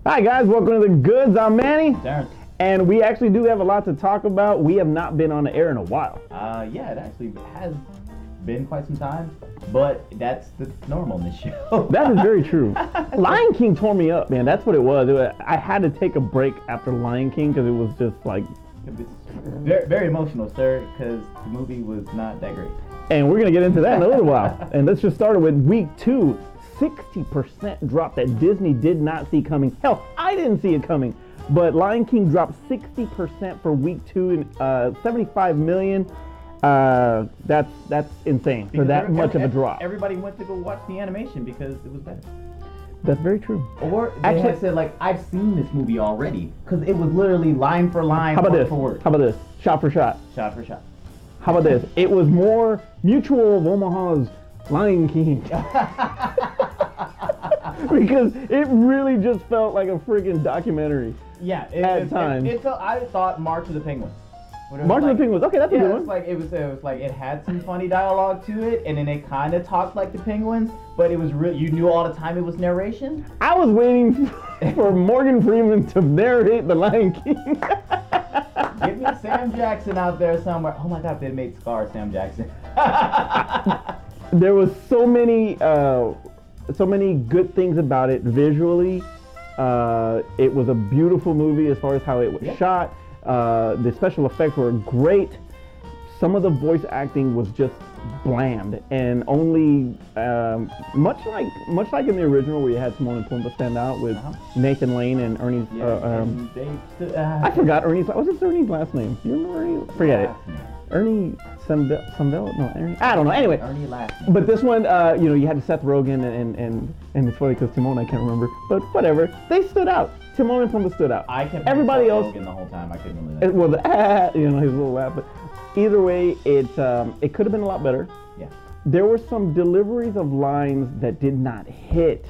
Hi guys, welcome to The Goods. I'm Manny. Darren. And we actually do have a lot to talk about. We have not been on the air in a while. Yeah, it actually has been quite some time, but that's the normal in this show. That is very true. Lion King tore me up, man. That's what it was. I had to take a break after Lion King because it was just like... Very, very emotional, sir, because the movie was not that great. And we're going to get into that in a little while. And let's just start with week 2. 60% drop that Disney did not see coming. Hell, I didn't see it coming. But Lion King dropped 60% for week 2 and 75 million. That's insane because for that much of a drop. Everybody went to go watch the animation because it was better. That's very true. Or they had said, like, I've seen this movie already because it was literally line for line, word for word. How about this? Shot for shot. Shot for shot. How about this? It was more Mutual of Omaha's Lion King. Because it really just felt like a freaking documentary. Yeah, at times. I thought March of the Penguins. March of the Penguins. Okay, that's a good one. It was like it had some funny dialogue to it, and then they kind of talked like the Penguins, but it was real. You knew all the time it was narration. I was waiting for Morgan Freeman to narrate The Lion King. Give me Sam Jackson out there somewhere. Oh my God, they made Scar Sam Jackson. There was so many good things about it visually. It was a beautiful movie as far as how it was shot. The special effects were great. Some of the voice acting was just bland, and only much like in the original where you had Timon and Pumbaa stand out with Nathan Lane and Ernie's. I forgot Ernie's. What was Ernie's last name? Do you remember Ernie? Forget it. Ernie Sunbelt? No, Ernie. I don't know. Anyway, Ernie last name. But this one, you had Seth Rogen and it's funny because Timon I can't remember, but whatever. They stood out. Timon and Pumbaa stood out. I kept everybody Seth else Rogen the whole time. I couldn't really. His little laugh. But either way, it could have been a lot better. Yeah. There were some deliveries of lines that did not hit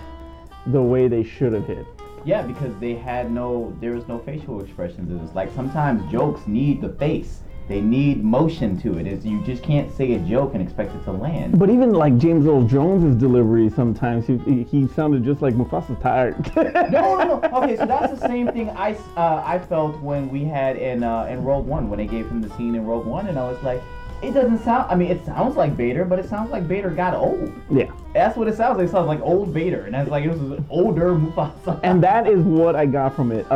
the way they should have hit. Yeah, because there was no facial expressions. It was like sometimes jokes need the face. They need motion to it. You just can't say a joke and expect it to land. But even like James Earl Jones's delivery, sometimes he sounded just like Mufasa's tired. No. Okay, so that's the same thing I felt when we had in Rogue One, when they gave him the scene in Rogue One, and I was like, it doesn't sound. I mean, it sounds like Vader, but it sounds like Vader got old. Yeah. That's what it sounds like. It sounds like old Vader, and that's like it was an older Mufasa. And that is what I got from it.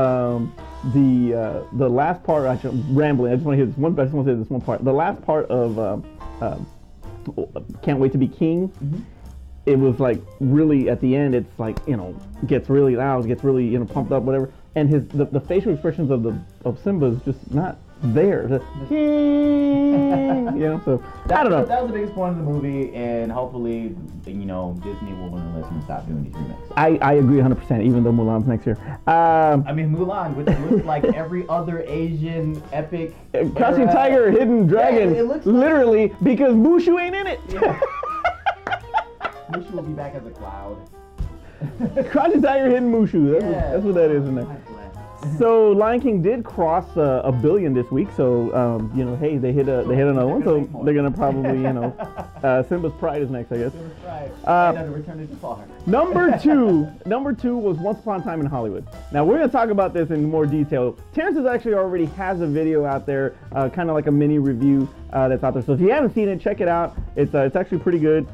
The last part, I'm rambling. I just want to say this one part. The last part of Can't Wait to Be King. Mm-hmm. It was like really at the end. It's like gets really loud, gets really pumped up, whatever. And the facial expressions of Simba is just not there. So I don't know. That was the biggest point of the movie, and hopefully, Disney will learn a lesson and stop doing these remakes. I agree 100%, even though Mulan's next year. Mulan, which looks like every other Asian epic. Crouching Tiger, Hidden Dragon. Yeah, it looks literally because Mushu ain't in it. Yeah. Mushu will be back as a cloud. Crouching Tiger, Hidden Mushu. That's what that is in there. So Lion King did cross $1 billion this week. So hey, they hit another one. So they're gonna probably Simba's Pride is next, I guess. Simba's Pride. And Return to Jafar. Number two was Once Upon a Time in Hollywood. Now we're gonna talk about this in more detail. Terrence actually already has a video out there, kind of like a mini review that's out there. So if you haven't seen it, check it out. It's actually pretty good.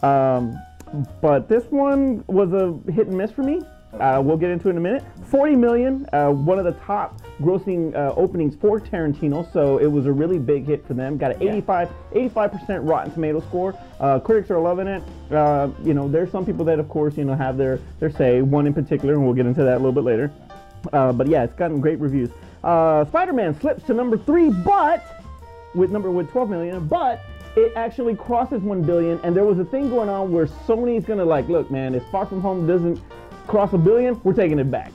But this one was a hit and miss for me. We'll get into it in a minute. 40 million, one of the top grossing openings for Tarantino, so it was a really big hit for them. Got an 85% Rotten Tomato score. Critics are loving it. There's some people that, of course, have their say. One in particular, and we'll get into that a little bit later. But yeah, it's gotten great reviews. Spider-Man slips to number 3, but with 12 million, but it actually crosses 1 billion. And there was a thing going on where Sony's gonna look, man, if Far From Home doesn't cross $1 billion, we're taking it back.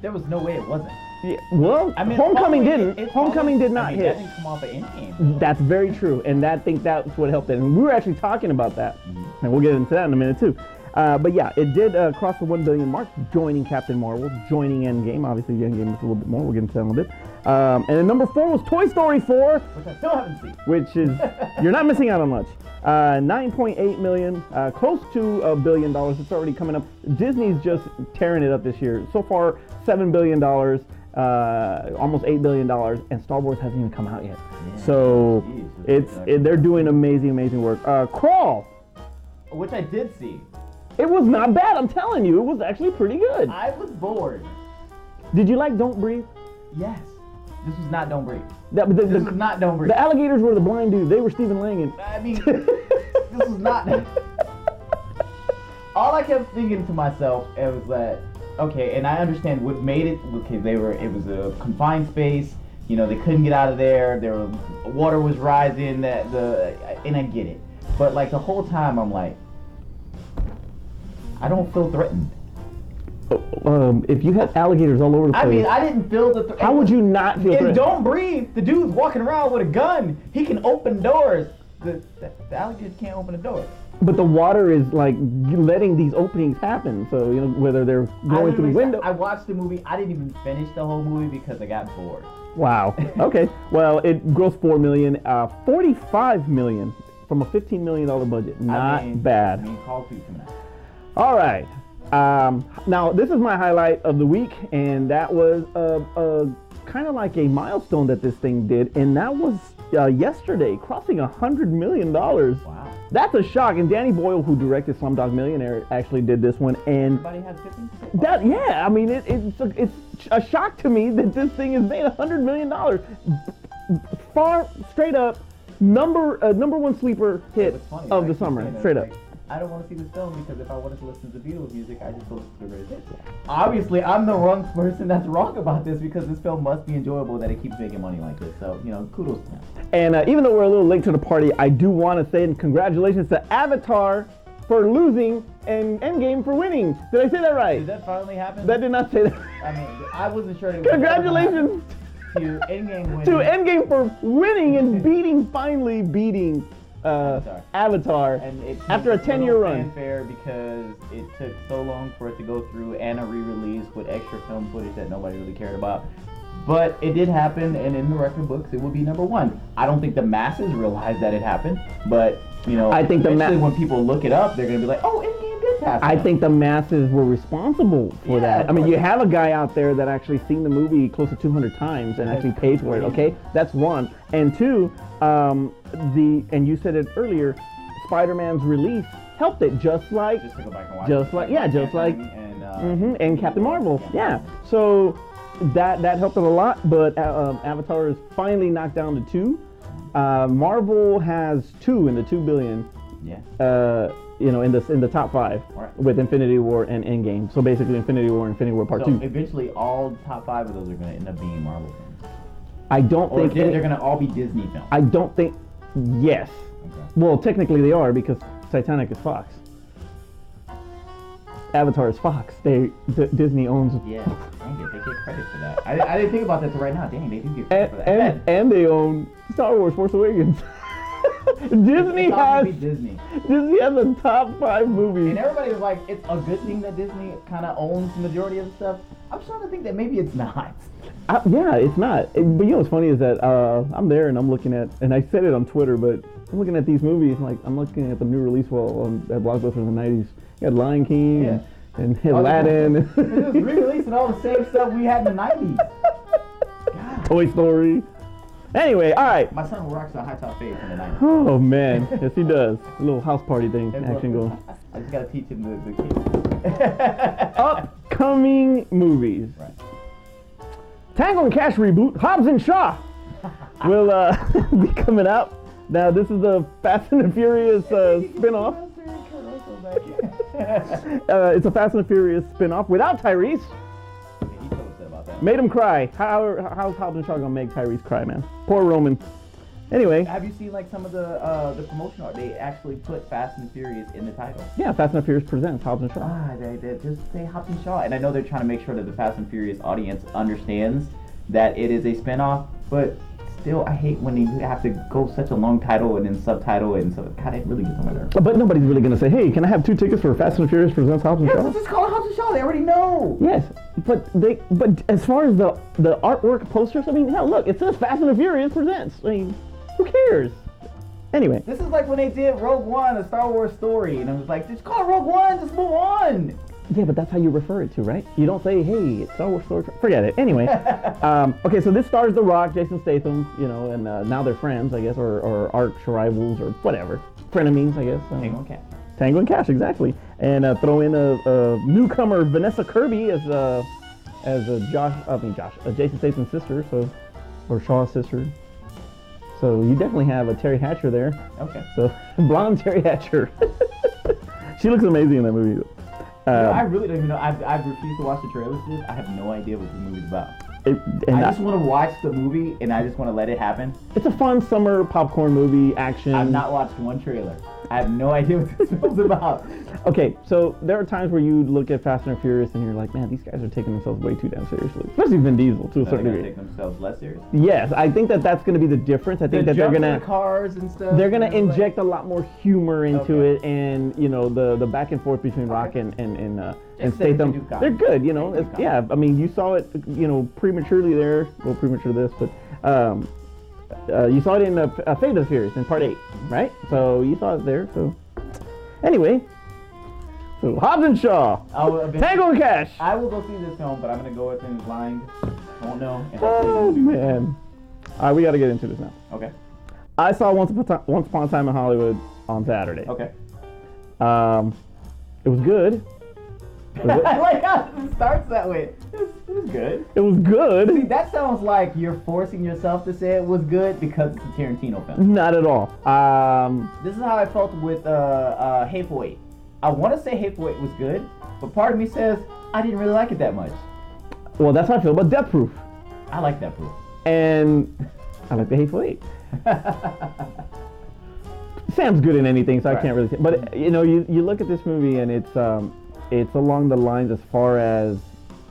There was no way it wasn't. Yeah, well, Homecoming didn't. Homecoming did not hit. That didn't come off of Endgame. That's very true, and I think that's what helped it. And we were actually talking about that, and we'll get into that in a minute too. But yeah, it did cross the 1 billion mark, joining Captain Marvel, joining Endgame. Obviously, Endgame is a little bit more. We'll get into that in a little bit. And then number 4 was Toy Story 4, Which I still haven't seen. which is you're not missing out on much. 9.8 million, close to $1 billion. It's already coming up. Disney's just tearing it up this year. So far, $7 billion, almost $8 billion, and Star Wars hasn't even come out yet. Yeah. So Jeez, they're doing amazing work. Crawl. Which I did see. It was not bad, I'm telling you. It was actually pretty good. I was bored. Did you like Don't Breathe? Yes. This was not Don't Breathe. This This was not Don't Breathe. The alligators were the blind dude. They were Stephen Lang. I mean, this was not. All I kept thinking to myself was that, okay, and I understand what made it. Okay, it was a confined space. You know, they couldn't get out of there. Water was rising. And I get it. But like the whole time, I'm like, I don't feel threatened. If you had alligators all over the place, I mean, I didn't feel the. How would you not feel And threatened? Don't Breathe. The dude's walking around with a gun. He can open doors. The alligators can't open a door. But the water is like letting these openings happen. So you know whether they're going through the window. I watched the movie. I didn't even finish the whole movie because I got bored. Wow. Okay. Well, it grossed 4 million, 45 million from a $15 million budget. Not bad. I mean, Call of Duty coming out. All right. Now this is my highlight of the week, and that was kind of like a milestone that this thing did, and that was yesterday, crossing $100 million. Wow. That's a shock. And Danny Boyle, who directed Slumdog Millionaire, actually did this one, and Everybody has different. I mean, it's a shock to me that this thing has made $100 million. Far straight up number one sleeper hit of the summer. Straight up. I don't want to see this film because if I wanted to listen to Beatles music, I just listen to the greatest hits. Obviously, I'm the wrong person that's wrong about this because this film must be enjoyable that it keeps making money like this. So, you know, kudos to him. And even though we're a little late to the party, I do want to say congratulations to Avatar for losing and Endgame for winning. Did I say that right? Did that finally happen? That did not say that. I mean, I wasn't sure. It was Congratulations to Endgame winning. to Endgame for winning and finally beating Avatar And it after a 10-year run. Fanfare because it took so long for it to go through and a re-release with extra film footage that nobody really cared about. But it did happen, and in the record books, it will be number 1. I don't think the masses realize that it happened, but you know, I think when people look it up, they're gonna be like, "Oh, Endgame did pass." I think the masses were resposable for that. I mean, you have a guy out there that actually seen the movie close to 200 times and actually paid for it. Okay, that's one. And two, and you said it earlier, Spider-Man's release helped it, just like to go back and watch and Captain Marvel. Yeah. So that helped it a lot. But Avatar is finally knocked down to 2. Marvel has 2 in the 2 billion. Yeah. In the top 5 with Infinity War and Endgame. So basically, Infinity War and Infinity War Part 2. Eventually, all top 5 of those are going to end up being Marvel films. I don't think they're going to all be Disney films. I don't think. Yes. Okay. Well, technically they are because Titanic is Fox. Avatar is Fox. Disney owns. Yeah. Dang it, they get credit for that. I didn't think about that till right now. Dang, they do get credit for that. And they own Star Wars: Force Awakens. Disney has the top 5 movies. And everybody was like, it's a good thing that Disney kind of owns the majority of the stuff. I'm starting to think that maybe it's not. Yeah, it's not. But you know what's funny is that I'm there and I'm looking at, and I said it on Twitter, but I'm looking at these movies, like I'm looking at the new release wall at Blockbuster in the 90s. You had Lion King and Aladdin. It was re-releasing all the same stuff we had in the 90s. God. Toy Story. Anyway, all right. My son rocks a high top fade from the 90s. Oh man, yes he does. A little house party thing, action going. I just gotta teach him the kids. Upcoming movies. Right. Tango and Cash reboot, Hobbs and Shaw will be coming out. Now this is the Fast and the Furious spin-off. It's a Fast and the Furious spin-off without Tyrese. He's so upset about that. Made him cry. How's Hobbs and Shaw gonna make Tyrese cry, man? Poor Roman. Anyway. Have you seen like some of the promotion art? They actually put Fast and Furious in the title. Yeah, Fast and the Furious presents Hobbs and Shaw. They just say Hobbs and Shaw. And I know they're trying to make sure that the Fast and Furious audience understands that it is a spinoff, but still, I hate when you have to go such a long title and then subtitle it and so God, it really gets on my nerves. But nobody's really gonna say, "Hey, can I have 2 tickets for Fast and Furious presents Hobbs and Yeah, Shaw?" let's just call it Hobbs and Shaw. They already know. Yes, but as far as the artwork posters, I mean, hell, look, it says Fast and the Furious presents. I mean, who cares? Anyway, This is like when they did Rogue One, a Star Wars story, and I was like, just call it Rogue One, just move on. yeah, but that's how you refer it to, right? You don't say, "Hey, it's Star Wars story." Forget it. Anyway, okay, so this stars The Rock, Jason Statham, you know, and now they're friends, I guess, or arch rivals, or whatever, frenemies, I guess. Tango and Cash. Tango and Cash, exactly. And throw in a newcomer, Vanessa Kirby, as Jason Statham's sister, or Shaw's sister. So you definitely have a Terry Hatcher there. Okay. So blonde Terry Hatcher. She looks amazing in that movie. I really don't even know. I've refused to watch the trailers for this. I have no idea what this movie's about. I just want to watch the movie, and I just want to let it happen. It's a fun summer popcorn movie, action. I've not watched one trailer. I have no idea what this film's about. Okay, so there are times where you look at Fast and Furious and you're like, man, these guys are taking themselves way too damn seriously. Especially Vin Diesel, to a Are they certain gonna degree. take themselves less serious? Yes, I think that's going to be the difference. I think that they're going to cars and stuff. they're going to and inject a lot more humor into Okay. it, and you know the back and forth between Rock and Just say Statham. they do They're good, you know. They do It's, yeah, I mean, you saw it, you know, prematurely there. Well, premature this, but you saw it in Fate of the Furious in Part 8, right? So you saw it there. So anyway, so Hobbs and Shaw, Tango and Cash. I will go see this film, but I'm gonna go with it blind. Won't know. And Oh man! All right, we got to get into this now. Okay. I saw Once Upon a Time in Hollywood on Saturday. Okay. It was good. I like how it starts that way. It was good. It was See, good. that sounds like you're forcing yourself to say it was good because it's a Tarantino film. Not at all. This is how I felt with Hateful Eight. I want to say Hateful Eight was good, but part of me says I didn't really like it that much. Well, that's how I feel about Death Proof. I like that proof. And I like the Hateful Eight. Sam's good in anything, so I Right. can't really say. But you know, you look at this movie and it's along the lines as far as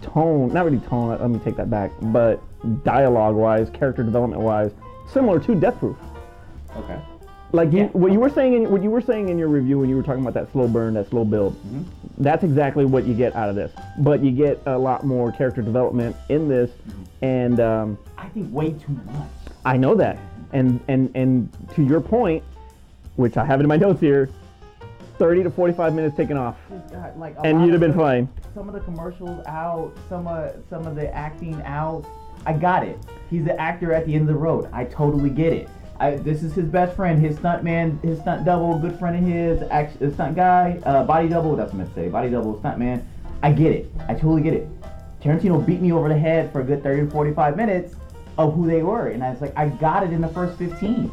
tone, not really tone, let me take that back, but dialogue-wise, character development-wise, similar to Death Proof. Okay. Like Yeah. what you were saying in your review when you were talking about that slow burn, that slow build. Mm-hmm. That's exactly what you get out of this. But you get a lot more character development in this, and I think way too much. I know that. And to your point, which I have it in my notes here, 30 to 45 minutes taken off, God, like a and lot you'd have of been fine. Some of the commercials out, some of the acting out. I got it. He's the actor at the end of the road. I totally get it. This is his best friend, his stunt man, his stunt double, good friend of his, stunt guy, body double. That's what I meant to say. Body double, stunt man. I get it. I totally get it. Tarantino beat me over the head for a good 30 to 45 minutes of who they were, and I was like, I got it in the first 15.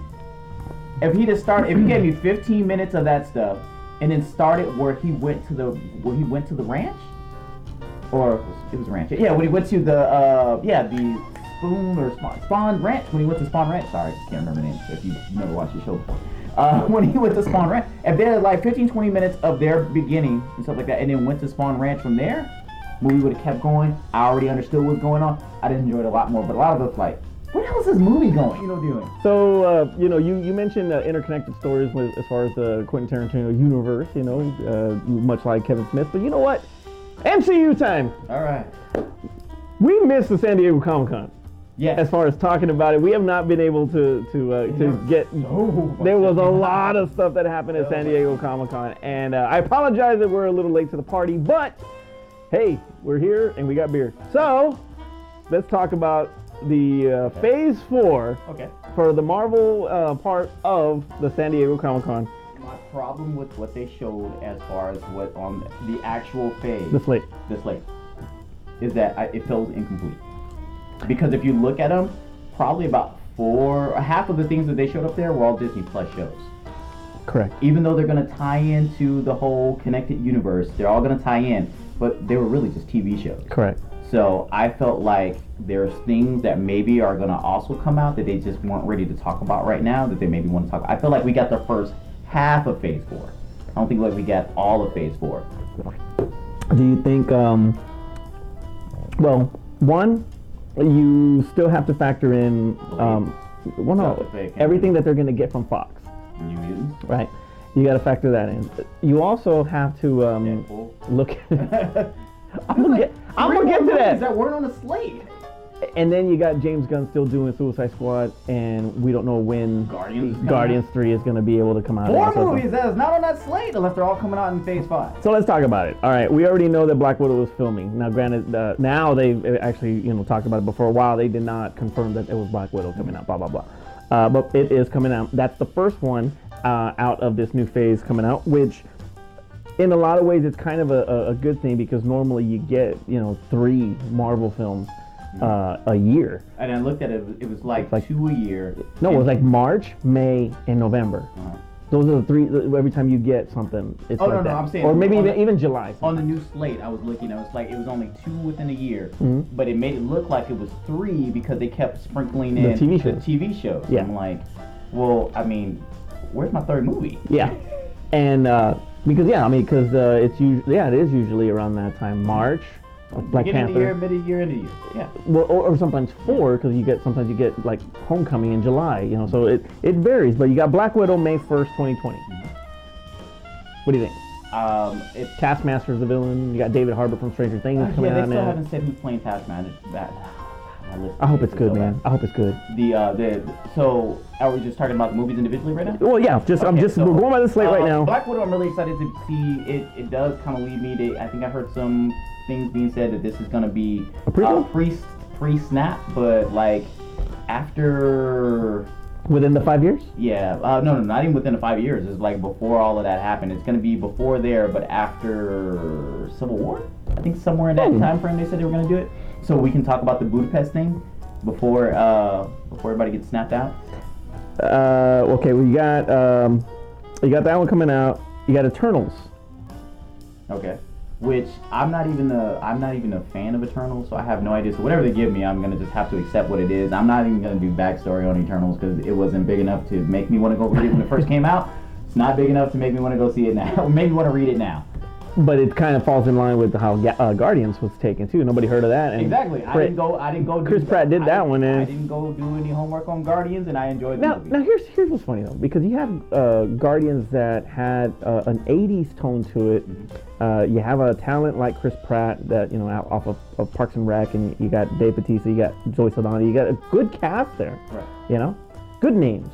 If he gave me 15 minutes of that stuff, and then started where he went to the ranch, or it was ranch. Yeah, when he went to the Spoon or Spawn Ranch. When he went to Spawn Ranch, sorry, can't remember the name. If you've never watched the show before, when he went to Spawn Ranch, if they had like 15-20 minutes of their beginning and stuff like that, and then went to Spawn Ranch from there, movie would have kept going. I already understood what was going on. I'd enjoy it a lot more. But a lot of us like, where the hell is this movie going? Doing? So, you know, you mentioned interconnected stories as far as the Quentin Tarantino universe, you know, much like Kevin Smith. But you know what? MCU time. All right. We missed the San Diego Comic-Con. Yes. As far as talking about it, we have not been able to get. There was a lot of stuff that happened at San Diego Comic-Con, and I apologize that we're a little late to the party, but hey, we're here and we got beer. So let's talk about the Phase 4 for the Marvel part of the San Diego Comic-Con. My problem with what they showed as far as what on the actual phase, The slate, is that it feels incomplete. Because if you look at them, probably about half of the things that they showed up there were all Disney Plus shows. Correct. Even though they're going to tie into the whole connected universe, they're all going to tie in, but they were really just TV shows. Correct. So I felt like there's things that maybe are going to also come out that they just weren't ready to talk about right now, that they maybe want to talk about. I feel like we got the first half of Phase 4. I don't think we got all of Phase 4. Do you think, well, one, you still have to factor in Well, no, everything that they're going to get from Fox. New Mutants. Right. You got to factor that in. You also have to look. I'm gonna get to that. That weren't on the slate. And then you got James Gunn still doing Suicide Squad, and we don't know when Guardians 3 is going to be able to come out. 4 movies that is not on that slate unless they're all coming out in Phase 5. So let's talk about it. All right, we already know that Black Widow was filming. Now, granted, now they've actually talked about it, but for a while they did not confirm that it was Black Widow coming out. Blah blah blah. But it is coming out. That's the first one out of this new phase coming out, which in a lot of ways it's kind of a good thing because normally you get 3 Marvel films a year. And I looked at it, it was like 2 a year. No, it was like March, May, and November. Those are the 3. Every time you get something, it's like that. I'm saying, or maybe even July. On the new slate, I was looking. It was like it was only 2 within a year, but it made it look like it was 3 because they kept sprinkling in the TV shows. Yeah. I'm like, well, I mean, where's my 3rd movie? Yeah, and because it is usually around that time, March. Black Beginning Panther. of the year, mid-year, end of the year. Yeah. Well, or sometimes 4 because sometimes you get like Homecoming in July. So it varies. But you got Black Widow May 1st, 2020. What do you think? It's Taskmaster's the villain. You got David Harbour from Stranger Things coming out now. They still haven't said who's playing Taskmaster. I hope it's good, man. I hope it's good. So are we just talking about the movies individually right now? Well, yeah. We're going by the slate right now. Black Widow, I'm really excited to see. It does kind of lead me to. I think I heard some things being said that this is going to be pre-snap, but like after. Within the 5 years? Yeah. No, not even within the 5 years. It's like before all of that happened. It's going to be before there, but after Civil War. I think somewhere in that time frame they said they were going to do it. So we can talk about the Budapest thing before everybody gets snapped out. Okay. Well, you got that one coming out. You got Eternals. Okay. Which I'm not even a fan of Eternals, so I have no idea. So whatever they give me, I'm gonna just have to accept what it is. I'm not even gonna do backstory on Eternals because it wasn't big enough to make me want to go read it when it first came out. It's not big enough to make me want to go see it now, or make me want to read it now. But it kind of falls in line with how Guardians was taken too. Nobody heard of that. And exactly. I didn't go. Chris Pratt did that one. And I didn't go do any homework on Guardians, and I enjoyed the movie. Now here's what's funny though, because you have Guardians that had an '80s tone to it. You have a talent like Chris Pratt that out off of Parks and Rec, and you got Dave Bautista, you got Zoe Saldana, you got a good cast there. Right. Good names.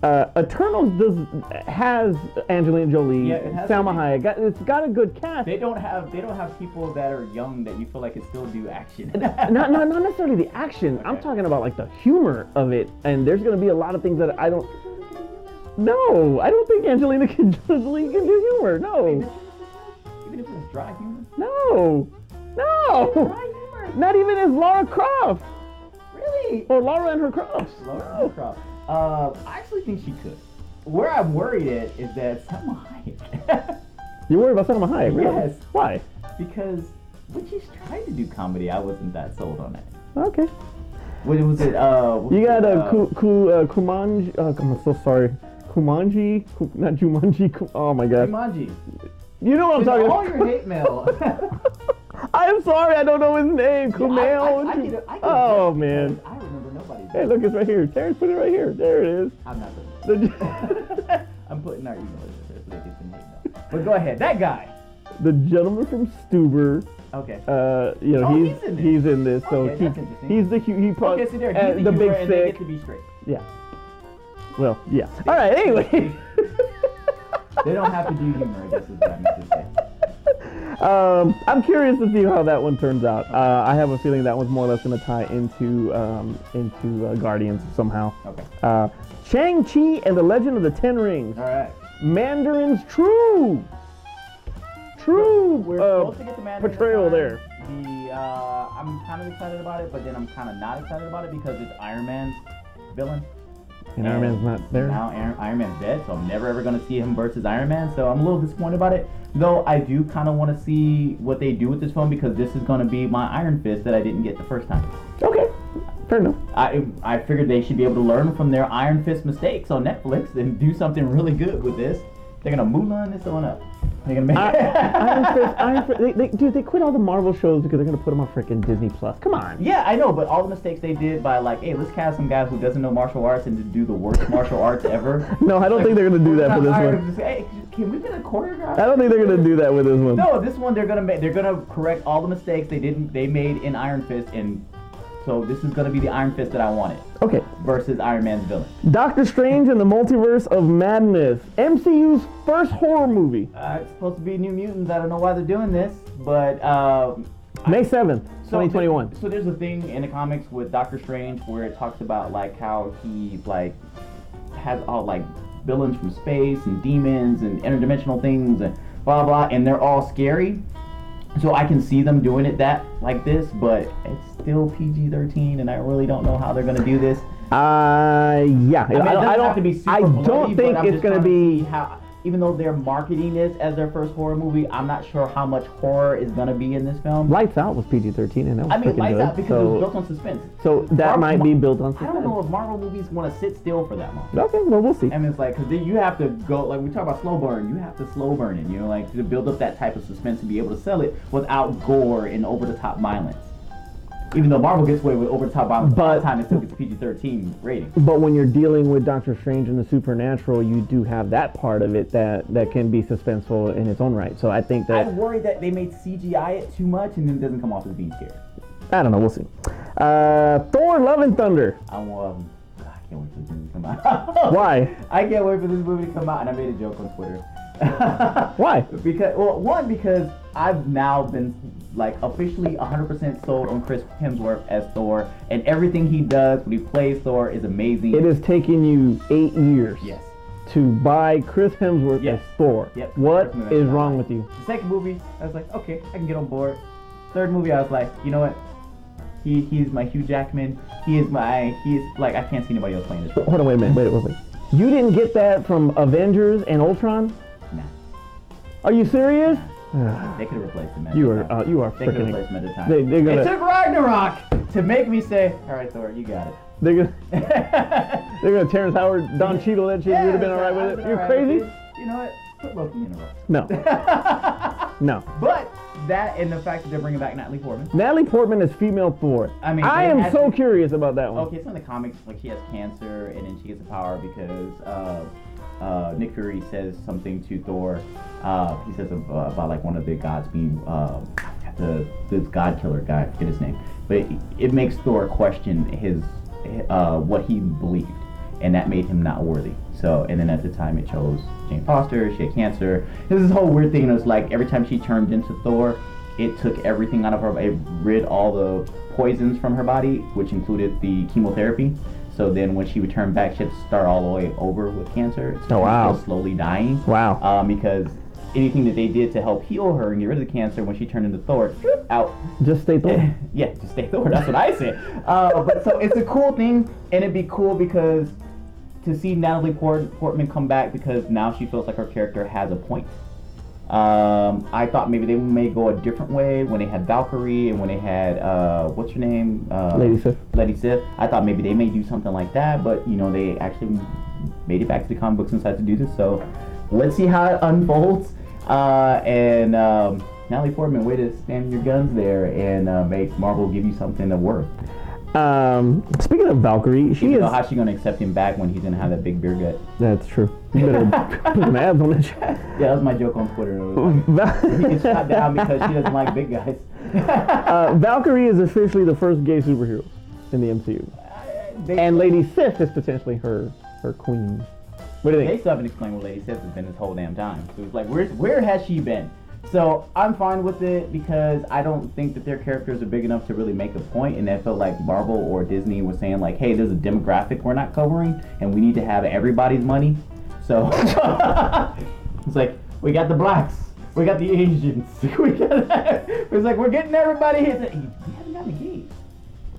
Eternals has Angelina Jolie, Salma Hayek. It's got a good cast. They don't have people that are young that you feel like can still do action. not necessarily the action. Okay. I'm talking about like the humor of it, and there's going to be a lot of things that I don't. No, I don't think Angelina Jolie can do humor. No. Even if it's dry humor. No. Dry humor. Not even as Lara Croft. Really? Or Lara and her Crofts. Lara Croft. I actually think she could. Where I'm worried is that Salma Hayek. You're worried about Salma Hayek? Really? Yes. Why? Because when she's trying to do comedy, I wasn't that sold on it. Okay. What was it? You got Kumanji. I'm so sorry. Kumanji? Not Jumanji. Oh my God. Jumanji. You know what I'm talking about. All your hate mail. I'm sorry, I don't know his name. Kumail. Oh man. I remember nobody. Hey, look, it's right here. Terrence put it right here. There it is. I'm not putting it. I'm putting our email address there so they get some hate mail. But go ahead, that guy. The gentleman from Stuber. Okay. He's in this. So okay, he's the he probably okay, so there, he's the big and sick. they get to be straight. Yeah. Well, yeah. All right. Anyway. They don't have to do humor. I guess is what I meant to say. I'm curious to see how that one turns out. I have a feeling that one's more or less going to tie into Guardians somehow. Okay. Shang-Chi and the Legend of the Ten Rings. All right. Mandarin's true. We're supposed to get the Mandarin portrayal there. I'm kind of excited about it, but then I'm kind of not excited about it because it's Iron Man's villain. And Iron Man's not there. Now Iron Man's dead, so I'm never ever going to see him versus Iron Man. So I'm a little disappointed about it. Though I do kind of want to see what they do with this film because this is going to be my Iron Fist that I didn't get the first time. Okay, fair enough. I figured they should be able to learn from their Iron Fist mistakes on Netflix and do something really good with this They're gonna Mulan this one up. They're gonna make Iron Fist, dude, they quit all the Marvel shows because they're gonna put them on freaking Disney Plus. Come on. Yeah, I know, but all the mistakes they did by like, hey, let's cast some guy who doesn't know martial arts and to do the worst martial arts ever. No, I don't think they're gonna do that for this one. Just, hey, can we get a choreographer? I don't think they're gonna do that with this one. No, this one they're gonna correct all the mistakes they made in Iron Fist, and so this is gonna be the Iron Fist that I wanted. Okay. Versus Iron Man's villain. Doctor Strange and the Multiverse of Madness, MCU's first horror movie. It's supposed to be New Mutants. I don't know why they're doing this, but May 7th, 2021. So there's a thing in the comics with Doctor Strange where it talks about like how he like has all like villains from space and demons and interdimensional things and blah blah, and they're all scary. So I can see them doing it like this, but it's still PG-13, and I really don't know how they're gonna do this. Yeah. I mean, it doesn't have to be super bloody, think but I'm it's just gonna trying to be. see how, even though they're marketing this as their first horror movie, I'm not sure how much horror is gonna be in this film. Lights Out was PG-13, and that was freaking Lights good. Out because it was built on suspense. So that might be built on suspense. I don't know if Marvel movies want to sit still for that long. Okay, well, we'll see. I mean, it's like, because you have to go, like we talk about slow burn, you have to slow burn it, you know, like to build up that type of suspense and be able to sell it without gore and over-the-top violence. Even though Marvel gets away with over-the-top violence all the time, it still gets PG-13 rating. But when you're dealing with Doctor Strange and the supernatural, you do have that part of it that can be suspenseful in its own right. So I think that... I'm worried that they made CGI it too much and then it doesn't come off as being scary. I don't know, we'll see. Thor: Love and Thunder. I can't wait for this movie to come out. Why? I can't wait for this movie to come out, and I made a joke on Twitter. Why? Because I've now been like officially 100% sold on Chris Hemsworth as Thor, and everything he does when he plays Thor is amazing. It has taken you 8 years. Yes. To buy Chris Hemsworth as Thor. Yep. What is wrong with you? The second movie, I was like, okay, I can get on board. Third movie, I was like, you know what? He's my Hugh Jackman. He's like, I can't see anybody else playing this role. Hold on, wait a minute. Wait. You didn't get that from Avengers and Ultron? Nah. Are you serious? They could have replaced him. You are They could have freaking. replaced him at the time. It took Ragnarok to make me say, all right, Thor, you got it. They're gonna Terrence Howard, Don Cheadle that shit. You would have been alright with it. You're crazy. You know what? Put Loki in a row. No. No. But that and the fact that they're bringing back Natalie Portman. Natalie Portman is female Thor. I mean, I am so curious about that one. Okay, so in the comics, like she has cancer and then she gets the power because Nick Fury says something to Thor. He says about like one of the gods being this god killer guy. I forget his name, but it makes Thor question his what he believed, and that made him not worthy. So, and then at the time it chose Jane Foster. She had cancer. There's this whole weird thing. And it was like every time she turned into Thor, it took everything out of her. It rid all the poisons from her body, which included the chemotherapy. So then when she would turn back, she had to start all the way over with cancer. So wow. Still slowly dying. Wow. Because anything that they did to help heal her and get rid of the cancer, when she turned into Thor, out. Just stay Thor. Yeah, just stay Thor. That's what I said. But so it's a cool thing, and it'd be cool because to see Natalie Portman come back, because now she feels like her character has a point. I thought maybe they may go a different way when they had Valkyrie and when they had what's her name? Lady Sif. I thought maybe they may do something like that, but you know they actually made it back to the comic books and decided to do this. So let's see how it unfolds. And Natalie Portman, way to stand your guns there and make Marvel give you something of worth. Speaking of Valkyrie, she is. How's she gonna accept him back when he's gonna have that big beer gut? That's true. You better put some abs on that shit. Yeah, that was my joke on Twitter. He gets shot down because she doesn't like big guys. Valkyrie is officially the first gay superhero in the MCU, and Lady Sif is potentially her queen. What do you think? They still haven't explained where Lady Sif has been this whole damn time. So it's like, where has she been? So I'm fine with it because I don't think that their characters are big enough to really make a point, and I felt like Marvel or Disney was saying like, hey, there's a demographic we're not covering, and we need to have everybody's money. So it's like, we got the blacks, we got the Asians, it's like, we're getting everybody here. Like, we haven't gotten the gays.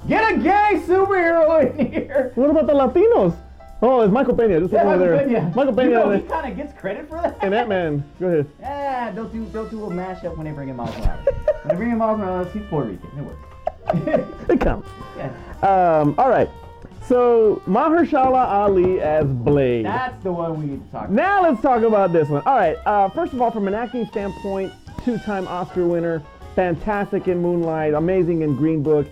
Get a gay superhero in here. What about the Latinos? Oh, it's Michael Pena. Just Michael there. Pena. Michael Pena. You know, he kind of gets credit for that. And Ant-Man. Go ahead. Yeah, don't do a mashup when they bring in Miles Morales. When they bring in Miles Morales, he's Puerto Rican. It works. It counts. Yeah. All right. So Mahershala Ali as Blade. That's the one we need to talk about. Now let's talk about this one. All right. First of all, from an acting standpoint, 2-time Oscar winner, fantastic in Moonlight, amazing in Green Book.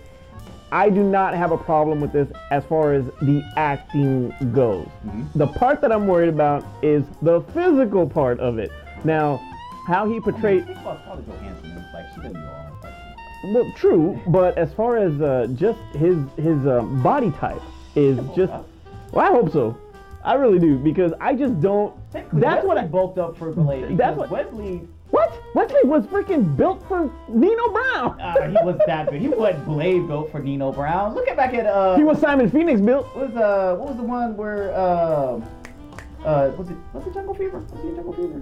I do not have a problem with this as far as the acting goes. Mm-hmm. The part that I'm worried about is the physical part of it. Now, how he portrayed. Think about Scarlett Johansson. It's like she doesn't do all her parts. Well, true, but as far as just his body type is just. Well, I hope so. I really do, because I just don't. That's what I bulked up for Blade. That's what Wesley. What? Wesley was freaking built for Nino Brown. He was that big. He wasn't Blade built for Nino Brown. Look back at He was Simon Phoenix built. What was the one where was it Jungle Fever? Was he in Jungle Fever?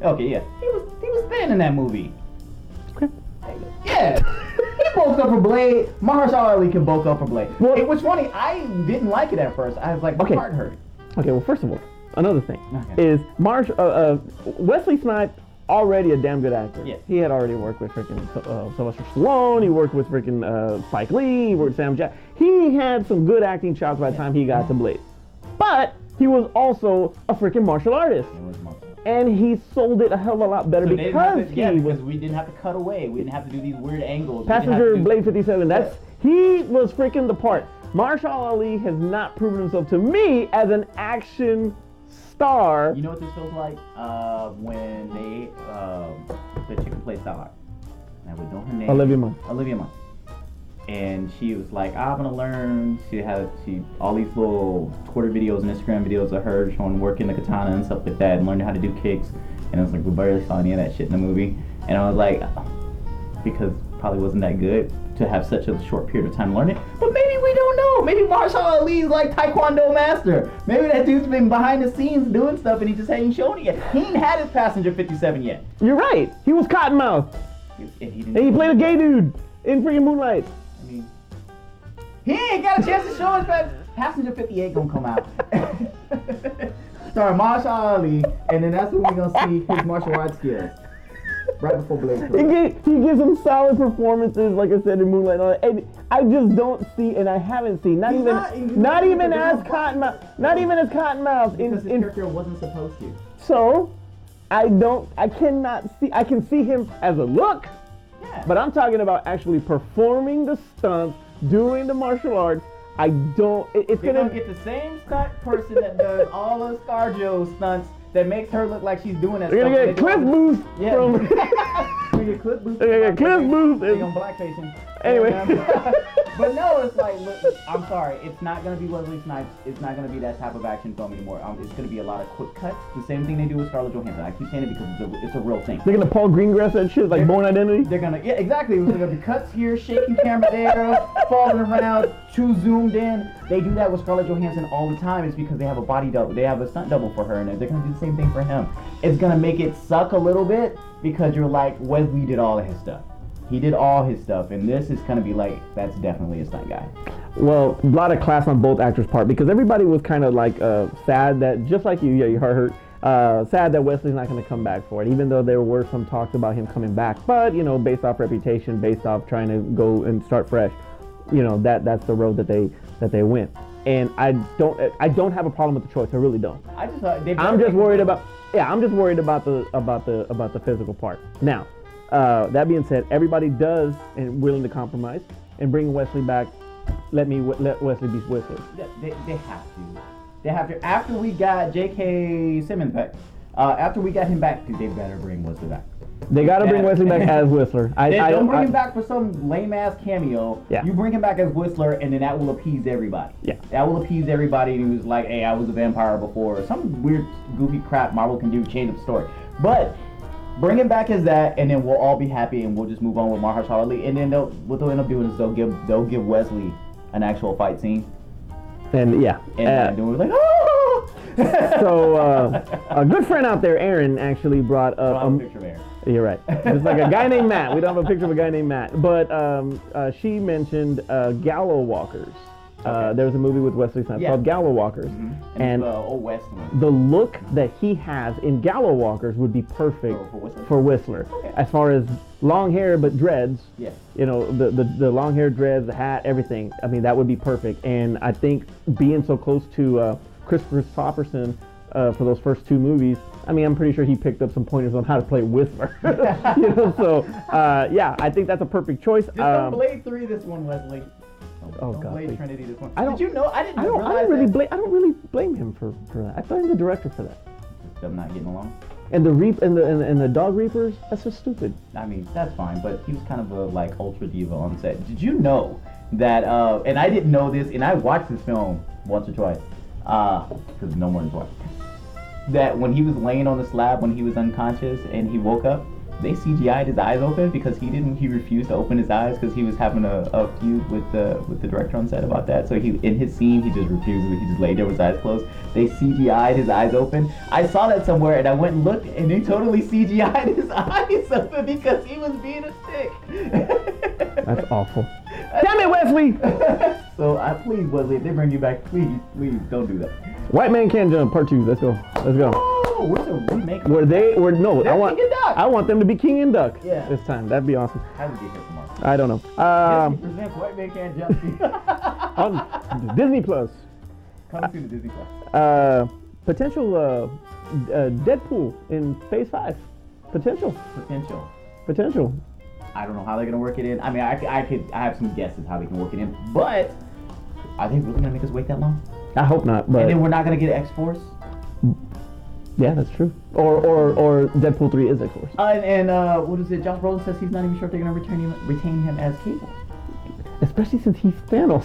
Okay, yeah. He was thin in that movie. Okay. Yeah. He bulked up for Blade. Mahershala Ali can bulk up for Blade. Well, it was funny. I didn't like it at first. I was like, my heart hurt. Okay. Well, first of all, another thing is Wesley Snipes. Already a damn good actor. Yes. He had already worked with freaking Sylvester Stallone. He worked with freaking Spike Lee. He worked with Sam Jackson. He had some good acting chops by the time he got to Blade. But he was also a freaking martial artist. And he sold it a hell of a lot better because because we didn't have to cut away. We didn't have to do these weird angles. Passenger Blade 57. He was freaking the part. Mahershala Ali has not proven himself to me as an action star. You know what this feels like? When they the chick who plays Starlight. I would know her name. Olivia Munn. And she was like, I'm gonna learn. She had all these little Twitter videos and Instagram videos of her showing working the katana and stuff like that, and learning how to do kicks. And I was like, we barely saw any of that shit in the movie. And I was like, because probably wasn't that good to have such a short period of time to learn it. But maybe we don't know. Maybe Mahershala Ali's like Taekwondo master. Maybe that dude's been behind the scenes doing stuff and he just ain't shown it yet. He ain't had his Passenger 57 yet. You're right. He was Cottonmouth. And he played a gay dude in freaking Moonlight. I mean, he ain't got a chance to show his Passenger 58 gonna come out. Sorry, Mahershala Ali, and then that's when we're gonna see his martial arts skills. Right before Blade. He gives him solid performances, like I said, in Moonlight. And I just don't see, and I haven't seen, not even as Cottonmouth. Because his character wasn't supposed to. So, I can see him as a look, but I'm talking about actually performing the stunts, doing the martial arts. I don't, it's gonna get the same stunt person that does all of ScarJo's stunts that makes her look like she's doing that. They're gonna get Cliff Booth from. We're gonna get Cliff Booth. They're gonna get Cliff Booth. They're gonna blackface him. Anyway. But no, it's like, look, I'm sorry, it's not gonna be Wesley Snipes. It's not gonna be that type of action film anymore. It's gonna be a lot of quick cuts. The same thing they do with Scarlett Johansson. I keep saying it because it's a real thing. They're gonna Paul Greengrass that shit like Born Identity. They're gonna, yeah, exactly. There's gonna be cuts here, shaking camera there, falling around, too zoomed in. They do that with Scarlett Johansson all the time. It's because they have a body double. They have a stunt double for her, and they're gonna do the same thing for him. It's gonna make it suck a little bit because you're like, Wesley did all of his stuff. He did all his stuff, and this is gonna be like, that's definitely a stunt guy. Well, a lot of class on both actors' part because everybody was kind of like sad that, just like you, your heart hurt. Sad that Wesley's not going to come back for it, even though there were some talks about him coming back. But you know, based off reputation, based off trying to go and start fresh, you know, that's the road that they went. And I don't have a problem with the choice. I really don't. I'm just worried about the physical part. Now, that being said, everybody does and willing to compromise and bring Wesley back. Let Wesley be Wesley. They have to. They have to. After we got J.K. Simmons back, after we got him back, they better bring Wesley back. They gotta bring Wesley back as Whistler. Don't bring him back for some lame ass cameo. Yeah. You bring him back as Whistler, and then that will appease everybody. Yeah. That will appease everybody who was like, "Hey, I was a vampire before." Some weird, goofy crap Marvel can do, change the story. But bring him back as that, and then we'll all be happy, and we'll just move on with Mahershala Ali. And then what they'll end up doing is they'll give Wesley an actual fight scene. And yeah. And then we're like, oh! So a good friend out there, Aaron, actually brought up a picture of Aaron. You're right. It's like a guy named Matt. We don't have a picture of a guy named Matt. But she mentioned Gallow Walkers. Okay. There's a movie with Wesley Snipes called Gallow Walkers. Mm-hmm. And Old West one. The look that he has in Gallow Walkers would be perfect for Whistler. Okay. As far as long hair but dreads. Yeah. You know, the long hair, dreads, the hat, everything. I mean, that would be perfect. And I think being so close to Christopher Topperson for those first two movies, I mean, I'm pretty sure he picked up some pointers on how to play Whistler. You know, so yeah, I think that's a perfect choice. Just don't Blade 3 this one, Wesley. Don't God, blame please. Trinity this one. Did you know? I didn't realize I don't really blame him for that. I blame the director for that. Just them not getting along. And the dog reapers, that's just stupid. I mean, that's fine, but he was kind of a like ultra diva on set. Did you know that? And I didn't know this, and I watched this film once or twice, because no more than twice. That when he was laying on the slab when he was unconscious and he woke up, they CGI'd his eyes open because he refused to open his eyes because he was having a feud with the director on set about that. So in his scene he just refused. He just laid there with his eyes closed. They CGI'd his eyes open. I saw that somewhere and I went and looked and they totally CGI'd his eyes open because he was being a dick. That's awful. Damn it, Wesley! So please, Wesley, if they bring you back, please don't do that. White Man Can't Jump Part 2. Let's go. Oh, where's a remake? I want them to be King and Duck. Yeah. This time. That'd be awesome. How did we get here from Marvel? I don't know. Disney presents White Man Can't Jump. On Disney Plus. Coming to the Disney Plus. Potential Deadpool in Phase 5. Potential. I don't know how they're gonna work it in. I mean, I have some guesses how they can work it in, but are they really gonna make us wait that long? I hope not. But and then we're not gonna get X-Force. Yeah, that's true. Or Deadpool 3 is X-Force. And what is it? Josh Brolin says he's not even sure if they're gonna retain him as Cable. Especially since he's Thanos.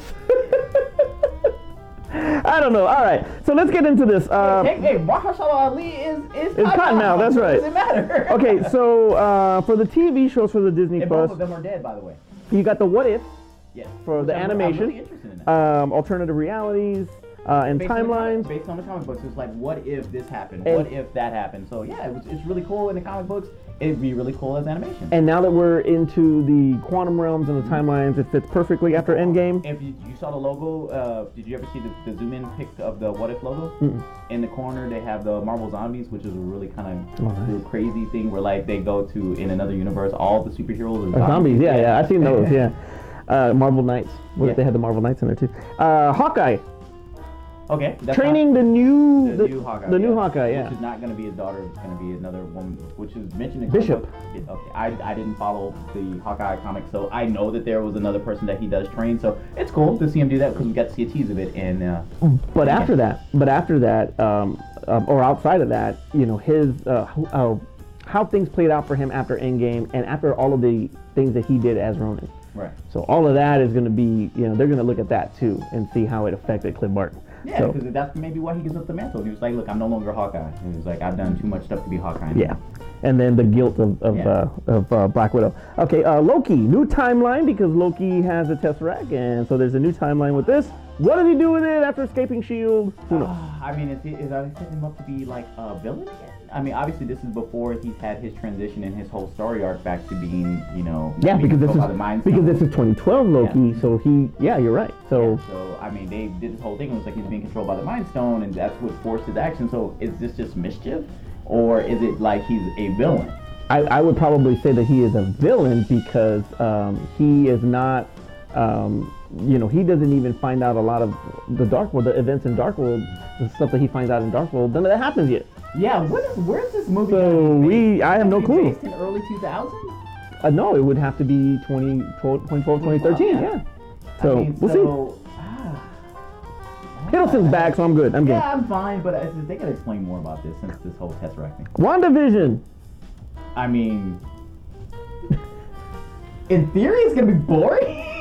I don't know. All right, so let's get into this. Hey, Mahershala Ali is Cotton now. That's right. Doesn't matter. Okay, so for the TV shows for the Disney and Plus, both of them are dead, by the way. you got the What If Yes. for the animation, I'm really interested in that. alternative realities, and timelines. Based on the comic books, it's like, what if this happened? What if that happened? So yeah, it's really cool in the comic books. It'd be really cool as animation. And now that we're into the quantum realms and the timelines, it fits perfectly after Endgame. If you saw the logo, did you ever see the zoom-in pic of the What If logo? Mm-mm. In the corner, they have the Marvel Zombies, which is a really kind of nice. crazy thing where like they go to in another universe, all the superheroes are Zombies. Yeah, I've seen those. Yeah. Marvel Knights. What if they had the Marvel Knights in there too? Hawkeye. Okay. Training the new Hawkeye. The new Hawkeye, yeah. Which is not going to be his daughter. It's going to be another woman, which is mentioned in Bishop. Okay. I didn't follow the Hawkeye comic, so I know that there was another person that he does train. So it's cool to see him do that because we got to see a tease of it. And but after that, or outside of that, you know, his how things played out for him after Endgame and after all of the things that he did as Ronin. Right. So all of that is going to be, you know, they're going to look at that too and see how it affected Cliff Barton. Yeah, because that's maybe why he gives up the mantle. He was like, look, I'm no longer Hawkeye. And he was like, I've done too much stuff to be Hawkeye now. Yeah. And then the guilt of Black Widow. Okay, Loki, new timeline because Loki has a Tesseract, and so there's a new timeline with this. What does he do with it after escaping S.H.I.E.L.D.? Who knows? I mean, is I set him up to be like a villain again? I mean, obviously this is before he's had his transition and his whole story arc back to being, you know, yeah, because this is 2012 Loki. So you're right. So I mean, they did this whole thing. It was like he's being controlled by the Mind Stone, and that's what forced his action. So is this just mischief, or is it like he's a villain? I would probably say that he is a villain because he is not. You know, he doesn't even find out a lot of the Dark World, the events in Dark World, the stuff that he finds out in Dark World. None of that happens yet. Yeah, where's this movie? So I have no clue. Based in early 2000s? No, it would have to be 2012, 2013. Yeah. So I mean, we'll see. Hiddleston's back, so I'm good. I'm good. Yeah, I'm fine, but they gotta explain more about this since this whole Tesseract thing. WandaVision. I mean, in theory, it's gonna be boring.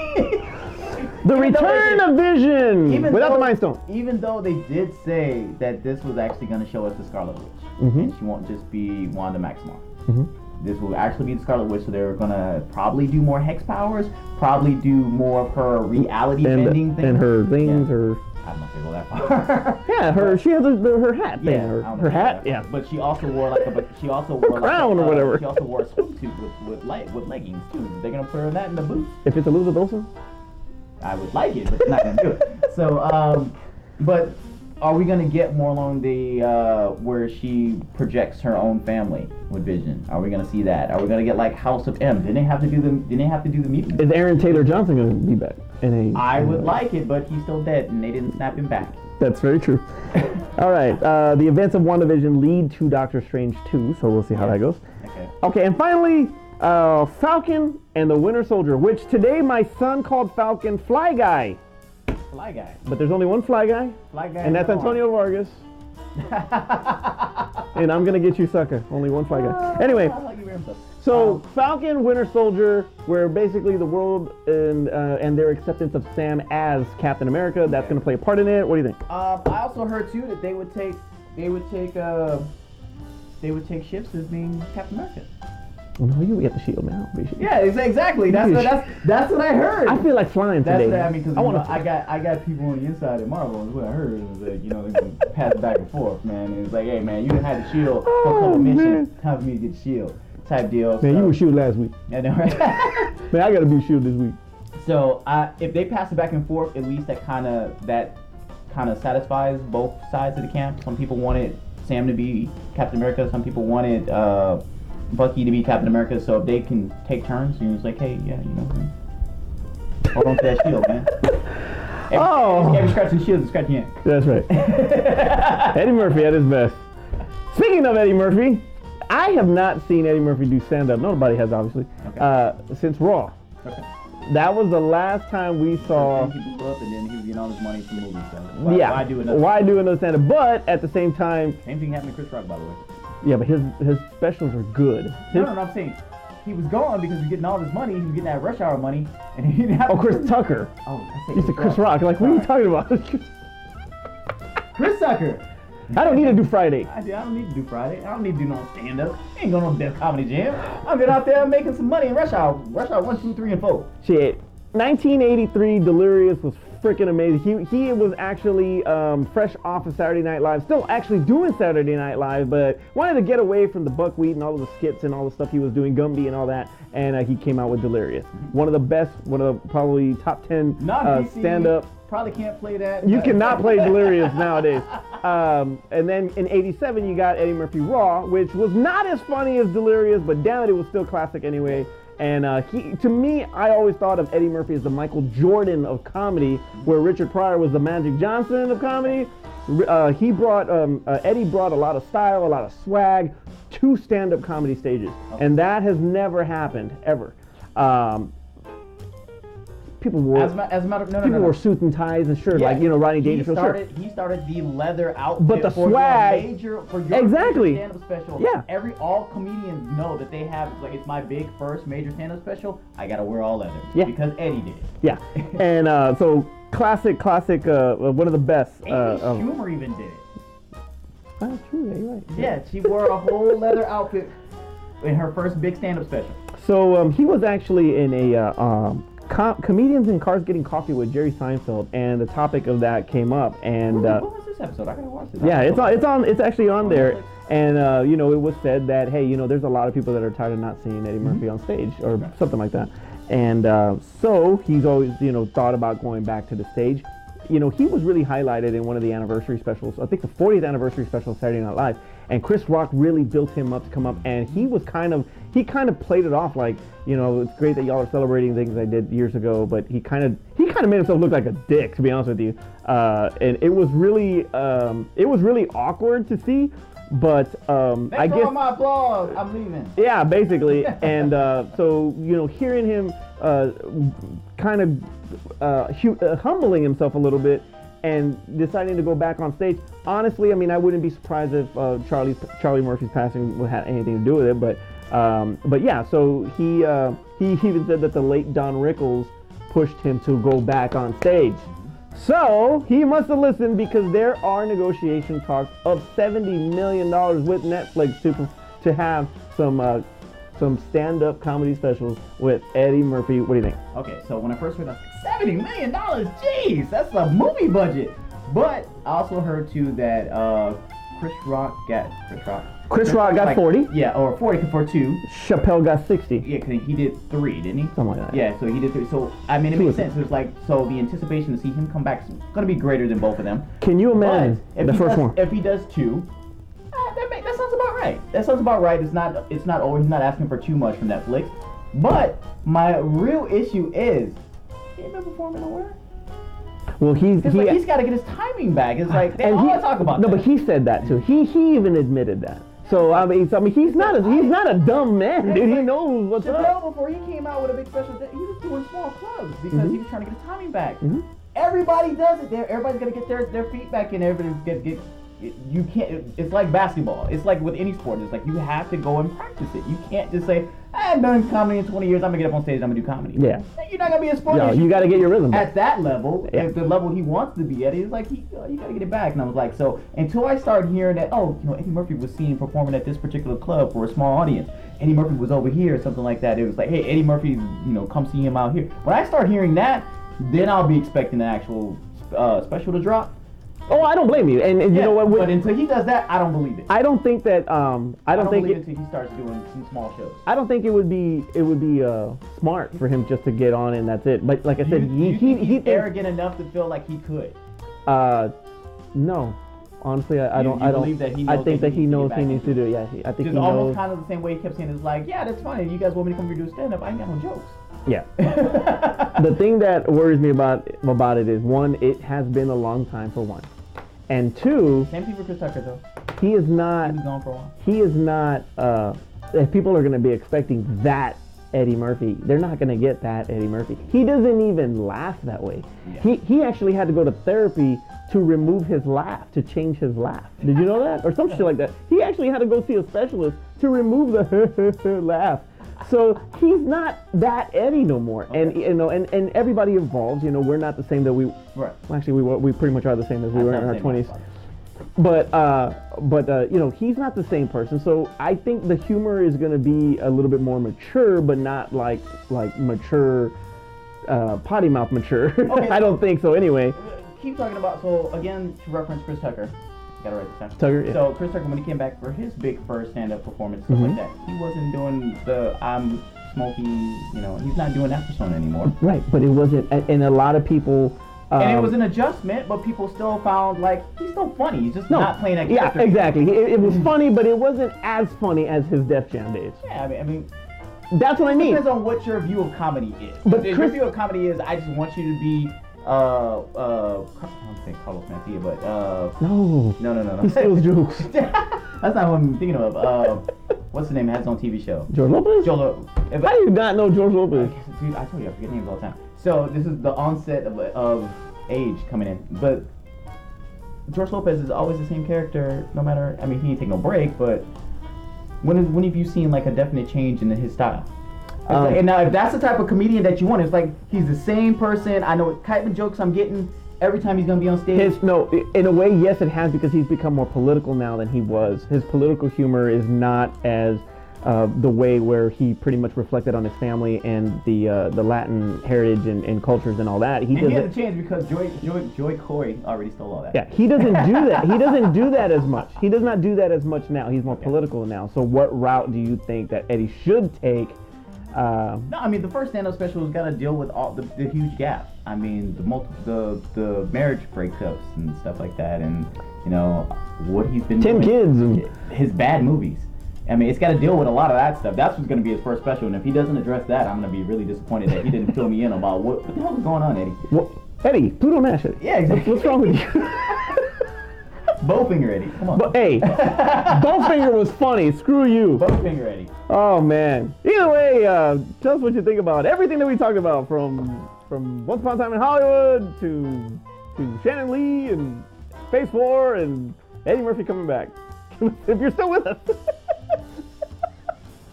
The return of Vision without the Mind Stone. Even though they did say that this was actually going to show us the Scarlet Witch, and she won't just be Wanda Maximoff. This will actually be the Scarlet Witch, so they're going to probably do more hex powers, probably do more of her reality bending thing. And her things, or I don't know if they go that far. Yeah, she has her hat thing, her hat, yeah. But she also wore like a crown or whatever. She also wore a swimsuit with leggings too. They're going to put her in that in the boots. If it's Elizabeth Olsen? I would like it, but it's not gonna do it. So, but are we gonna get more along the where she projects her own family with Vision? Are we gonna see that? Are we gonna get like House of M? Didn't they have to do the mutant? Is Aaron Taylor Johnson going to be back? I would like it, but he's still dead, and they didn't snap him back. That's very true. All right. The events of WandaVision lead to Doctor Strange 2, so we'll see how that goes. Okay, and finally, Falcon and the Winter Soldier, which today my son called Falcon Fly Guy. Fly Guy. But there's only one Fly Guy. Fly Guy. And that's Antonio Vargas. And I'm going to get you, sucker. Only one Fly Guy. Anyway. So Falcon, Winter Soldier, where basically the world and their acceptance of Sam as Captain America, that's going to play a part in it. What do you think? I also heard too that they would take ships as being Captain America. Well, no, you get the shield now. Yeah, exactly. That's what I heard. I feel like flying today. That's what I mean, because I got people on the inside at Marvel. And what I heard was that they can pass it back and forth, man. And it's like, hey, man, you done had the shield for a couple missions. Time for me to get the shield. Type deal. Man, you were shield last week. I know, right? Man, I gotta be shield this week. So if they pass it back and forth, at least that kind of satisfies both sides of the camp. Some people wanted Sam to be Captain America. Some people wanted Bucky to be Captain America. So if they can take turns, it's like, hey, yeah, hold on to that shield, man. Every scratching the shield is scratching it. That's right. Eddie Murphy at his best. Speaking of Eddie Murphy, I have not seen Eddie Murphy do stand-up. Nobody has, obviously, since Raw. Okay. That was the last time we saw. He blew up, and then he was getting all his money from movies. So why do another stand-up? But at the same time, same thing happened to Chris Rock, by the way. Yeah, but his specials are good. No, I'm saying he was gone because he was getting all his money. He was getting that Rush Hour money, and he didn't have. Oh, Chris Tucker. Oh, I you said Chris Rock. Like, what are you talking about? Chris Tucker. I don't need to do Friday. I don't need to do Friday. I don't need to do no stand-up. I ain't going to no Def Comedy Jam. I've been out there making some money in Rush Hour 1, 2, 3, and 4. Shit. 1983 Delirious was freaking amazing. He was actually fresh off of Saturday Night Live, still actually doing Saturday Night Live, but wanted to get away from the buckwheat and all of the skits and all the stuff he was doing, Gumby and all that, and he came out with Delirious. One of the best, one of the probably top 10 stand-up. Probably can't play that. You cannot play Delirious nowadays. And then in 87 you got Eddie Murphy Raw, which was not as funny as Delirious, but damn it was still classic anyway. And to me, I always thought of Eddie Murphy as the Michael Jordan of comedy, where Richard Pryor was the Magic Johnson of comedy. Eddie brought a lot of style, a lot of swag to stand-up comedy stages, and that has never happened ever. People wore wore suits and ties and shirts, like Rodney Dangerfield shirt. He started the leather outfit, but the swag for your exactly stand-up special. Yeah, all comedians know that they have, like, it's my big first major stand-up special. I gotta wear all leather. Yeah, because Eddie did. Yeah, and so classic, one of the best. Amy Schumer even did it. Oh, true. Yeah, you're right. Yeah, she wore a whole leather outfit in her first big stand-up special. So he was actually in a Comedians in Cars Getting Coffee with Jerry Seinfeld, and the topic of that came up. And what was this episode? I gotta watch this. Yeah, it's actually on there. And it was said that, hey, there's a lot of people that are tired of not seeing Eddie Murphy on stage or something like that. And so he's always thought about going back to the stage. He was really highlighted in one of the anniversary specials. I think the 40th anniversary special of Saturday Night Live. And Chris Rock really built him up to come up, and he kind of played it off like, it's great that y'all are celebrating things I did years ago, but he kind of made himself look like a dick, to be honest with you. And it was really awkward to see. But I guess my applause. I'm leaving. Yeah, basically. And so hearing him kind of humbling himself a little bit and deciding to go back on stage. Honestly, I mean, I wouldn't be surprised if Charlie Murphy's passing had anything to do with it. But yeah, so he even said that the late Don Rickles pushed him to go back on stage. So he must have listened, because there are negotiation talks of $70 million with Netflix to have some stand-up comedy specials with Eddie Murphy. What do you think? Okay, so when I first heard that, $70 million, jeez, that's a movie budget. But I also heard too that Chris Rock got like, 40. Yeah, or 40 for 2. Chappelle got 60. Yeah, because he did 3, didn't he? Something like that. Yeah, so he did 3. So, I mean, it makes sense. It was like, so the anticipation to see him come back is going to be greater than both of them. Can you imagine the first one? If he does 2, that sounds about right. That sounds about right. It's not over. He's not asking for too much from Netflix. But my real issue is, he ain't been performing nowhere. Well, he's got to get his timing back. It's like they all talk about that. No, but he said that too. He even admitted that. So I mean, he's not a dumb man, dude. He knows what's up. Before he came out with a big special, he was doing small clubs because he was trying to get his timing back. Mm-hmm. Everybody does it. Everybody's got to get their feet back in. Everybody's get. You can't. It's like basketball. It's like with any sport. It's like you have to go and practice it. You can't just say, I've done comedy in 20 years. I'm gonna get up on stage. I'm gonna do comedy. Yeah. You're not gonna be a sport. No, you got to get your rhythm back. At that level, Yeah. if the level he wants to be at, he's like, you gotta get it back. And I was like, so until I started hearing that, Eddie Murphy was seen performing at this particular club for a small audience. Eddie Murphy was over here, or something like that. It was like, hey, Eddie Murphy, come see him out here. When I start hearing that, then I'll be expecting the actual special to drop. Oh, I don't blame you. And you know what? But until he does that, I don't believe it. I don't think that. I don't think believe it until he starts doing some small shows. I don't think it would be smart for him just to get on and that's it. But like I said, he's arrogant enough to feel like he could. No. Honestly, I don't. Believe that he knows I think that he knows he needs to do it. Yeah, I think he knows. Almost kind of the same way he kept saying is like, yeah, that's funny. You guys want me to come here and do stand up? I ain't got no jokes. Yeah. The thing that worries me about it is, one, it has been a long time for one, and two. Same thing for Chris Tucker though. He is not. He was gone for a while. He is not. If people are going to be expecting that Eddie Murphy, they're not going to get that Eddie Murphy. He doesn't even laugh that way. Yeah. He actually had to go to therapy to remove his laugh, to change his laugh. Did you know that? Or some shit like that. He actually had to go see a specialist to remove the laugh. So he's not that Eddie no more. Okay. And everybody evolves. We're not the same that we. Right. Well, actually, we pretty much are the same as we were in our 20s. But he's not the same person. So I think the humor is going to be a little bit more mature, but not like mature, potty mouth mature. Okay, I don't think so. Anyway. Keep talking about. So again, to reference Chris Tucker. Gotta write this down. Tucker, yeah. So Chris Tucker, when he came back for his big first stand-up performance, stuff like that, he wasn't doing the I'm smoking. He's not doing that persona anymore. Right, but it wasn't, and a lot of people. And it was an adjustment, but people still found like he's still funny. He's just not playing that character. Yeah, exactly. It was funny, but it wasn't as funny as his Def Jam days. Yeah, I mean. That's what I mean. It depends on what your view of comedy is. But if your view of comedy is, I just want you to be. I don't think Carlos Mencia, but No. He steals jokes. That's not what I'm thinking of. What's the name? Has his own TV show. George Lopez? How do you not know George Lopez? Dude, I told you I forget names all the time. So this is the onset of age coming in, but George Lopez is always the same character, no matter. I mean, he didn't take no break, but when have you seen like a definite change in his style? And now, if that's the type of comedian that you want, it's like he's the same person. I know what type of jokes I'm getting every time he's gonna be on stage. In a way, yes, it has, because he's become more political now than he was. His political humor is not as the way where he pretty much reflected on his family and the Latin heritage and cultures and all that. He had a chance because Joy Coy already stole all that. Yeah, he doesn't do that. He doesn't do that as much. He does not do that as much now. He's more political now. So what route do you think that Eddie should take? No, I mean the first stand-up special has got to deal with all the huge gap. I mean the marriage breakups and stuff like that, and what he's been 10 doing. kids, his bad movies. I mean, it's got to deal with a lot of that stuff. That's what's going to be his first special, and if he doesn't address that, I'm going to be really disappointed that he didn't fill me in about what the hell is going on, Eddie. Well, Eddie, Pluto Nash it. Yeah, exactly. What's wrong with you? Bowfinger Eddie, come on. But hey, Bowfinger was funny. Screw you. Bowfinger Eddie. Oh man. Either way, tell us what you think about everything that we talked about, from Once Upon a Time in Hollywood to Shannon Lee and Phase 4 and Eddie Murphy coming back. If you're still with us.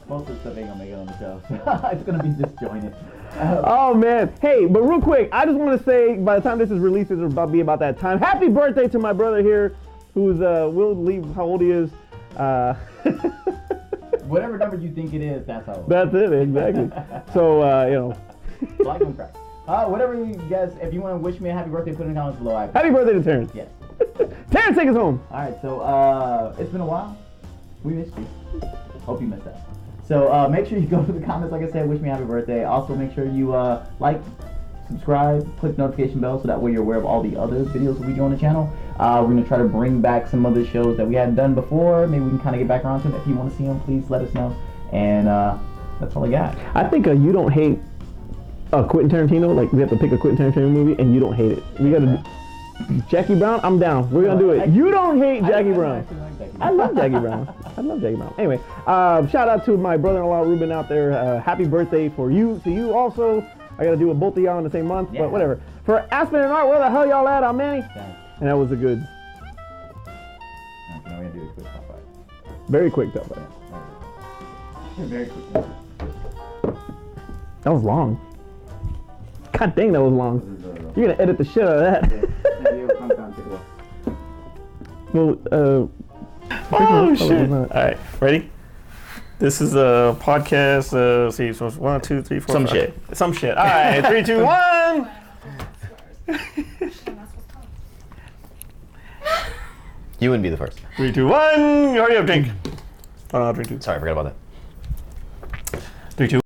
Most of the stuff ain't gonna make it on the show. So it's gonna be disjointed. Oh man. Hey, but real quick, I just want to say, by the time this is released, it's about to be about that time. Happy birthday to my brother here, who's we'll leave how old he is. Whatever number you think it is, that's how old. That's it, exactly. So Like and crack. Whatever you guys, if you want to wish me a happy birthday, put it in the comments below. Happy birthday to Terrence. Yes. Terrence, take us home. All right, so it's been a while. We missed you. Hope you missed that. So make sure you go to the comments, like I said, wish me happy birthday. Also, make sure you like, subscribe, click notification bell so that way you're aware of all the other videos that we do on the channel. We're going to try to bring back some other shows that we hadn't done before. Maybe we can kind of get back around to them. If you want to see them, please let us know. And that's all I got. I think you don't hate Quentin Tarantino. Like, we have to pick a Quentin Tarantino movie, and you don't hate it. We got to Jackie Brown, I'm down. We're going to do it. You don't hate Jackie Brown. I love Jackie Brown. I love Jackie Brown. Anyway, shout out to my brother-in-law Ruben out there. Happy birthday for you. To you also. I got to do it both of y'all in the same month, but whatever. For Aspen and Art, where the hell y'all at? I'm Manny. And that was a good. Okay, now we're going to do a quick top five. Very quick top five. Very quick. That was long. God dang, that was long. You're going to edit the shit out of that. Well, oh shit! All right, ready? This is a podcast. See, so it's 1, 2, 3, 4. Some five. shit. Some shit. All right, 3, 2, 1. You wouldn't be the first. 3, 2, 1. Hurry up, drink. Oh no, drink 2. Sorry, I forgot about that. 3, 2.